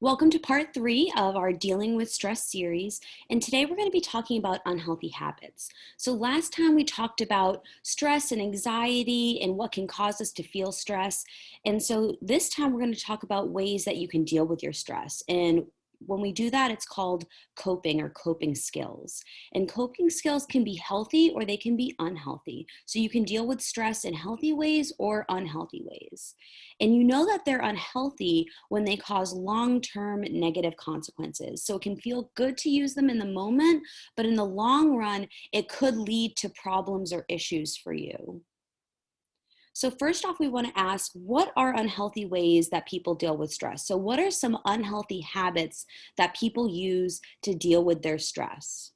Welcome to part 3 of our Dealing with Stress series. And today we're going to be talking about unhealthy habits. So, last time we talked about stress and anxiety and what can cause us to feel stress. And so, this time we're going to talk about ways that you can deal with your stress. And when we do that, it's called coping or coping skills. And coping skills can be healthy or they can be unhealthy. So, you can deal with stress in healthy ways or unhealthy ways. And you know that they're unhealthy when they cause long-term negative consequences. So it can feel good to use them in the moment, but in the long run, it could lead to problems or issues for you. So first off, we want to ask, what are unhealthy ways that people deal with stress? So what are some unhealthy habits that people use to deal with their stress?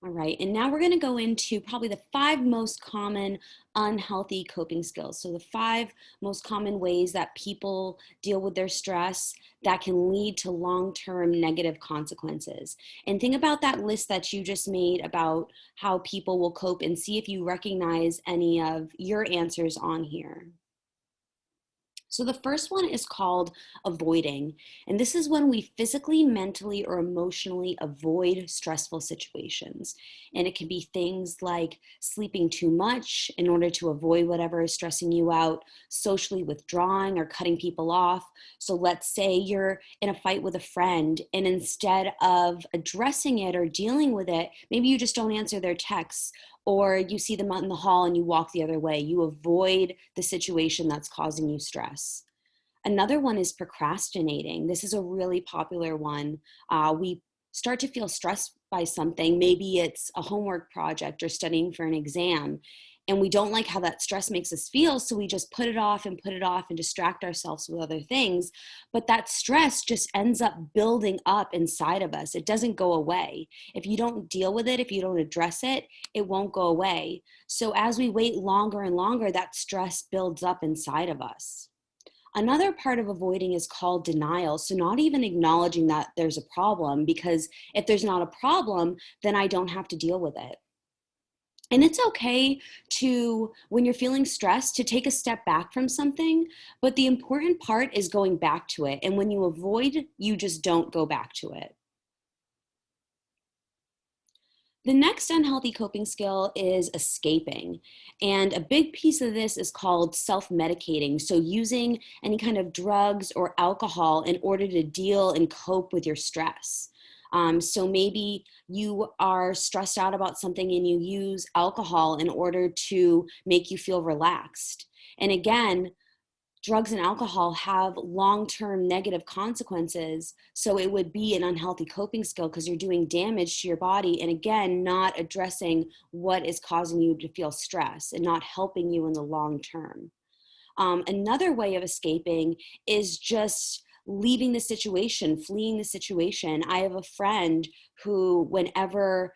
All right, and now we're going to go into probably the 5 most common unhealthy coping skills. So, the 5 most common ways that people deal with their stress that can lead to long term negative consequences. And think about that list that you just made about how people will cope and see if you recognize any of your answers on here. So the first one is called avoiding. And this is when we physically, mentally, or emotionally avoid stressful situations. And it can be things like sleeping too much in order to avoid whatever is stressing you out, socially withdrawing or cutting people off. So let's say you're in a fight with a friend, and instead of addressing it or dealing with it, maybe you just don't answer their texts, or you see them out in the hall and you walk the other way. You avoid the situation that's causing you stress. Another one is procrastinating. This is a really popular one. We start to feel stressed by something. Maybe it's a homework project or studying for an exam. And we don't like how that stress makes us feel. So we just put it off and put it off and distract ourselves with other things. But that stress just ends up building up inside of us. It doesn't go away. If you don't deal with it, if you don't address it, it won't go away. So as we wait longer and longer, that stress builds up inside of us. Another part of avoiding is called denial. So, not even acknowledging that there's a problem, because if there's not a problem, then I don't have to deal with it. And it's okay to, when you're feeling stressed, to take a step back from something. But the important part is going back to it. And when you avoid, you just don't go back to it. The next unhealthy coping skill is escaping. And a big piece of this is called self-medicating. So using any kind of drugs or alcohol in order to deal and cope with your stress. So maybe you are stressed out about something and you use alcohol in order to make you feel relaxed. And again, drugs and alcohol have long-term negative consequences. So it would be an unhealthy coping skill because you're doing damage to your body. And again, not addressing what is causing you to feel stress and not helping you in the long term. Another way of escaping is just leaving the situation, fleeing the situation. I have a friend who, whenever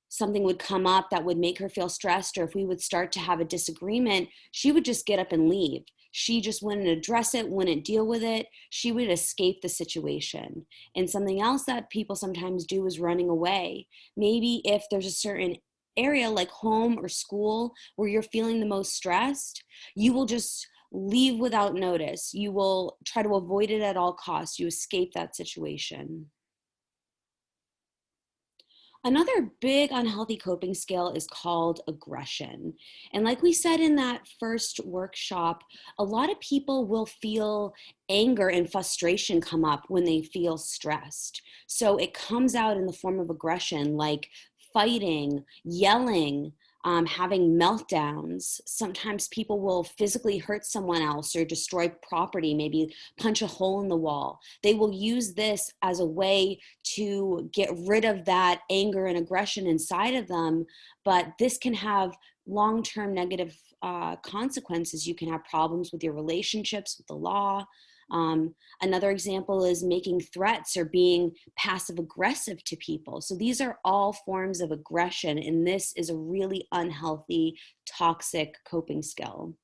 something would come up that would make her feel stressed, or if we would start to have a disagreement, she would just get up and leave. She just wouldn't address it, wouldn't deal with it. She would escape the situation. And something else that people sometimes do is running away. Maybe if there's a certain area like home or school where you're feeling the most stressed, you will just leave without notice. You will try to avoid it at all costs. You escape that situation. Another big unhealthy coping skill is called aggression. And like we said in that first workshop, a lot of people will feel anger and frustration come up when they feel stressed. So it comes out in the form of aggression, like fighting, yelling, having meltdowns. Sometimes people will physically hurt someone else or destroy property, maybe punch a hole in the wall. They will use this as a way to get rid of that anger and aggression inside of them. But this can have long-term negative consequences. You can have problems with your relationships, with the law. Another example is making threats or being passive aggressive to people. So these are all forms of aggression, and this is a really unhealthy, toxic coping skill.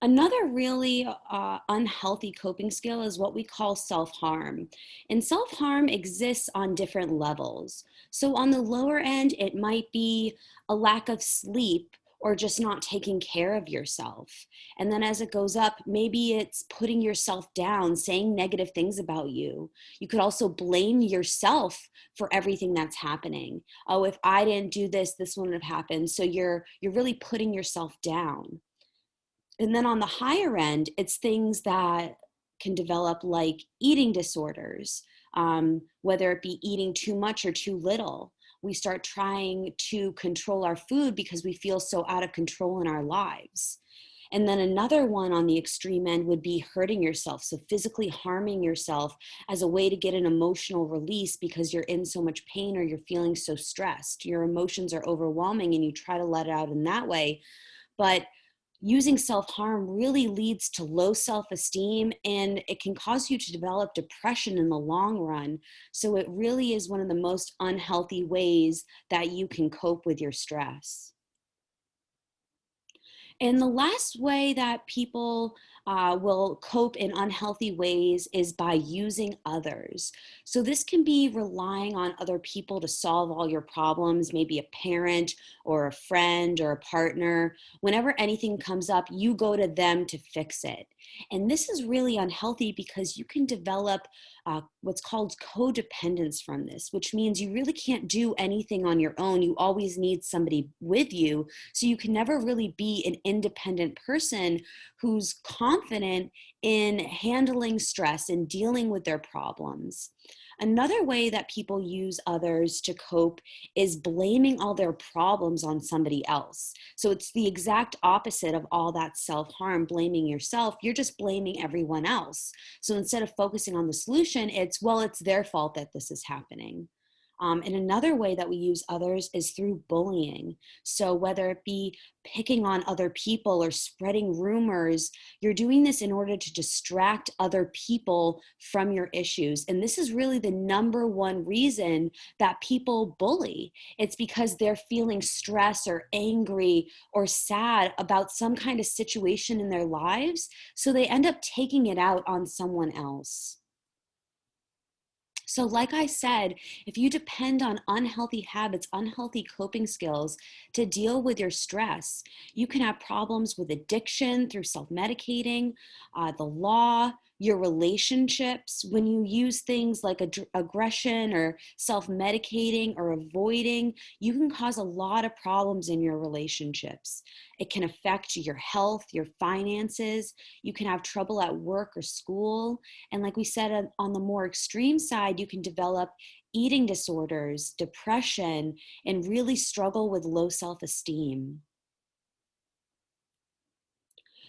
Another really unhealthy coping skill is what we call self-harm. And self-harm exists on different levels. So on the lower end, it might be a lack of sleep or just not taking care of yourself. And then as it goes up, maybe it's putting yourself down, saying negative things about you. You could also blame yourself for everything that's happening. Oh, if I didn't do this, this wouldn't have happened. So you're really putting yourself down. And then on the higher end, it's things that can develop like eating disorders, whether it be eating too much or too little. We start trying to control our food because we feel so out of control in our lives. And then another one on the extreme end would be hurting yourself. So physically harming yourself as a way to get an emotional release because you're in so much pain or you're feeling so stressed. Your emotions are overwhelming and you try to let it out in that way. But using self-harm really leads to low self-esteem, and it can cause you to develop depression in the long run. So it really is one of the most unhealthy ways that you can cope with your stress. And the last way that people will cope in unhealthy ways is by using others. So this can be relying on other people to solve all your problems, maybe a parent or a friend or a partner. Whenever anything comes up, you go to them to fix it. And this is really unhealthy because you can develop what's called codependence from this, which means you really can't do anything on your own. You always need somebody with you. So you can never really be an independent person who's confident in handling stress and dealing with their problems. Another way that people use others to cope is blaming all their problems on somebody else. So it's the exact opposite of all that self-harm, blaming yourself. You're just blaming everyone else. So instead of focusing on the solution, it's, well, it's their fault that this is happening. And another way that we use others is through bullying. So whether it be picking on other people or spreading rumors, you're doing this in order to distract other people from your issues. And this is really the number one reason that people bully. It's because they're feeling stress or angry or sad about some kind of situation in their lives. So they end up taking it out on someone else. So, like I said, if you depend on unhealthy habits, unhealthy coping skills to deal with your stress, you can have problems with addiction through self medicating, the law, your relationships. When you use things like aggression or self medicating or avoiding, you can cause a lot of problems in your relationships. It can affect your health, your finances. You can have trouble at work or school. And like we said, on the more extreme side, you can develop eating disorders, depression, and really struggle with low self-esteem.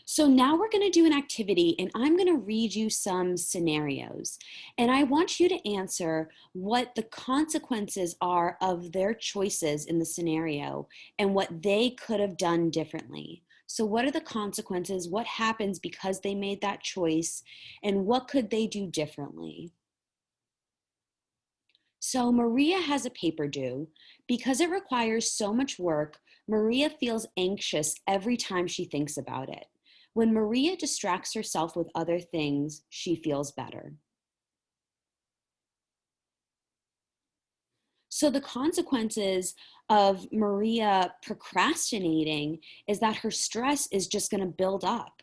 So now we're going to do an activity and I'm going to read you some scenarios. And I want you to answer what the consequences are of their choices in the scenario and what they could have done differently. So what are the consequences? What happens because they made that choice? And what could they do differently? So Maria has a paper due. Because it requires so much work, Maria feels anxious every time she thinks about it. When Maria distracts herself with other things, she feels better. So the consequences of Maria procrastinating is that her stress is just going to build up.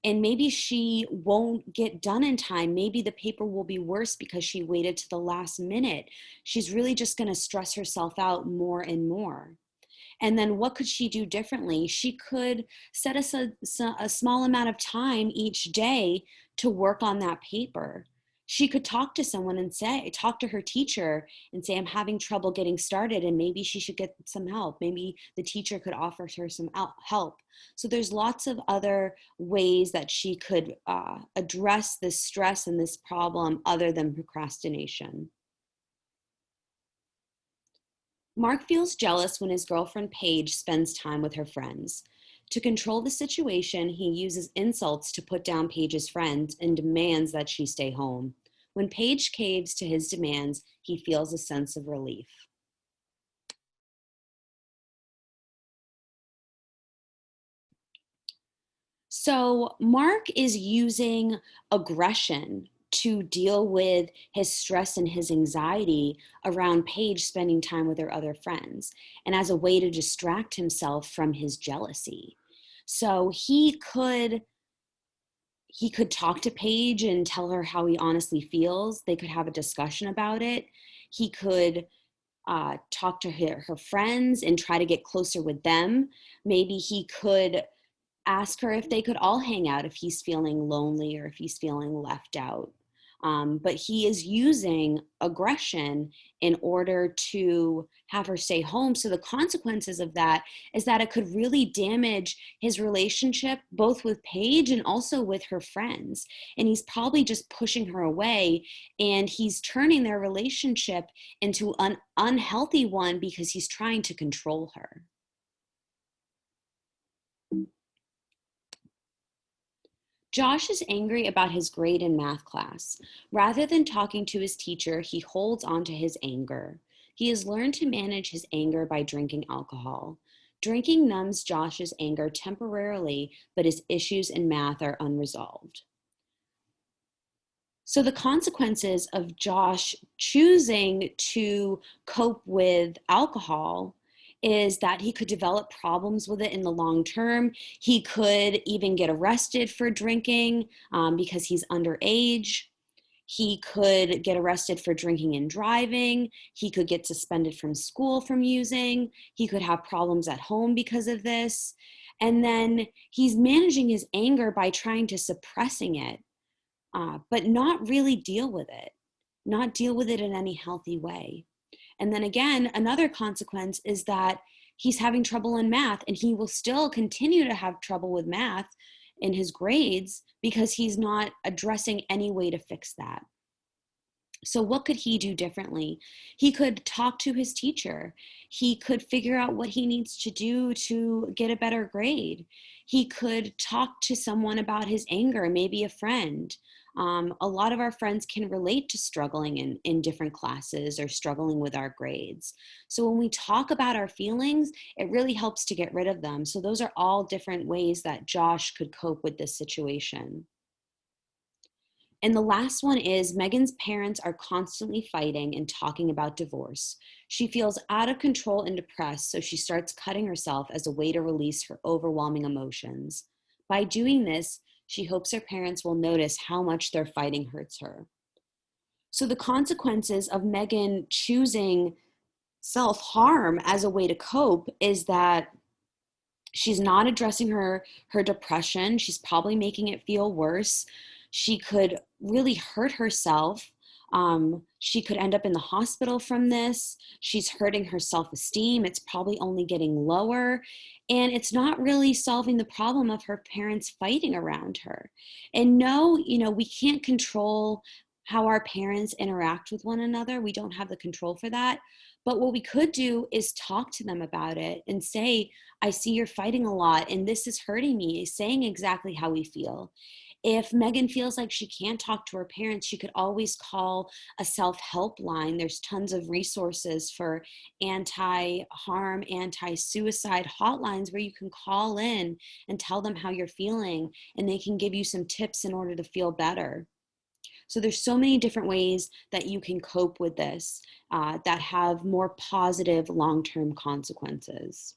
And maybe she won't get done in time. Maybe the paper will be worse because she waited to the last minute. She's really just going to stress herself out more and more. And then what could she do differently? She could set a small amount of time each day to work on that paper. She could talk to someone and talk to her teacher and say, I'm having trouble getting started and maybe she should get some help. Maybe the teacher could offer her some help. So there's lots of other ways that she could address this stress and this problem other than procrastination. Mark feels jealous when his girlfriend Paige spends time with her friends. To control the situation, he uses insults to put down Paige's friends and demands that she stay home. When Paige caves to his demands, he feels a sense of relief. So Mark is using aggression to deal with his stress and his anxiety around Paige spending time with her other friends, and as a way to distract himself from his jealousy. So he could talk to Paige and tell her how he honestly feels. They could have a discussion about it. He could talk to her friends and try to get closer with them. Maybe he could ask her if they could all hang out if he's feeling lonely or if he's feeling left out. But he is using aggression in order to have her stay home. So the consequences of that is that it could really damage his relationship, both with Paige and also with her friends. And he's probably just pushing her away, and he's turning their relationship into an unhealthy one because he's trying to control her. Josh is angry about his grade in math class. Rather than talking to his teacher, he holds on to his anger. He has learned to manage his anger by drinking alcohol. Drinking numbs Josh's anger temporarily, but his issues in math are unresolved. So the consequences of Josh choosing to cope with alcohol is that he could develop problems with it in the long term. He could even get arrested for drinking because he's underage. He could get arrested for drinking and driving. He could get suspended from school from using. He could have problems at home because of this. And then he's managing his anger by trying to suppressing it, but not really deal with it, not deal with it in any healthy way. And then again, another consequence is that he's having trouble in math, and he will still continue to have trouble with math in his grades because he's not addressing any way to fix that. So what could he do differently? He could talk to his teacher. He could figure out what he needs to do to get a better grade. He could talk to someone about his anger, maybe a friend. A lot of our friends can relate to struggling in different classes or struggling with our grades. So when we talk about our feelings, it really helps to get rid of them. So those are all different ways that Josh could cope with this situation. And the last one is Megan's parents are constantly fighting and talking about divorce. She feels out of control and depressed, so she starts cutting herself as a way to release her overwhelming emotions. By doing this, she hopes her parents will notice how much their fighting hurts her. So the consequences of Megan choosing self-harm as a way to cope is that she's not addressing her depression. She's probably making it feel worse. She could really hurt herself. She could end up in the hospital from this. She's hurting her self-esteem. It's probably only getting lower. And it's not really solving the problem of her parents fighting around her. And no, we can't control how our parents interact with one another. We don't have the control for that. But what we could do is talk to them about it and say, I see you're fighting a lot and this is hurting me, saying exactly how we feel. If Megan feels like she can't talk to her parents, she could always call a self-help line. There's tons of resources for anti-harm, anti-suicide hotlines where you can call in and tell them how you're feeling, and they can give you some tips in order to feel better. So there's so many different ways that you can cope with this that have more positive long-term consequences.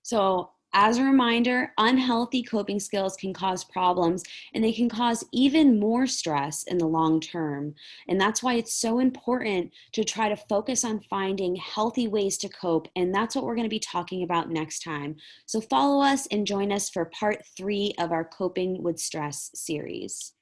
So as a reminder, unhealthy coping skills can cause problems, and they can cause even more stress in the long term. And that's why it's so important to try to focus on finding healthy ways to cope. And that's what we're going to be talking about next time. So follow us and join us for part 3 of our Coping with Stress series.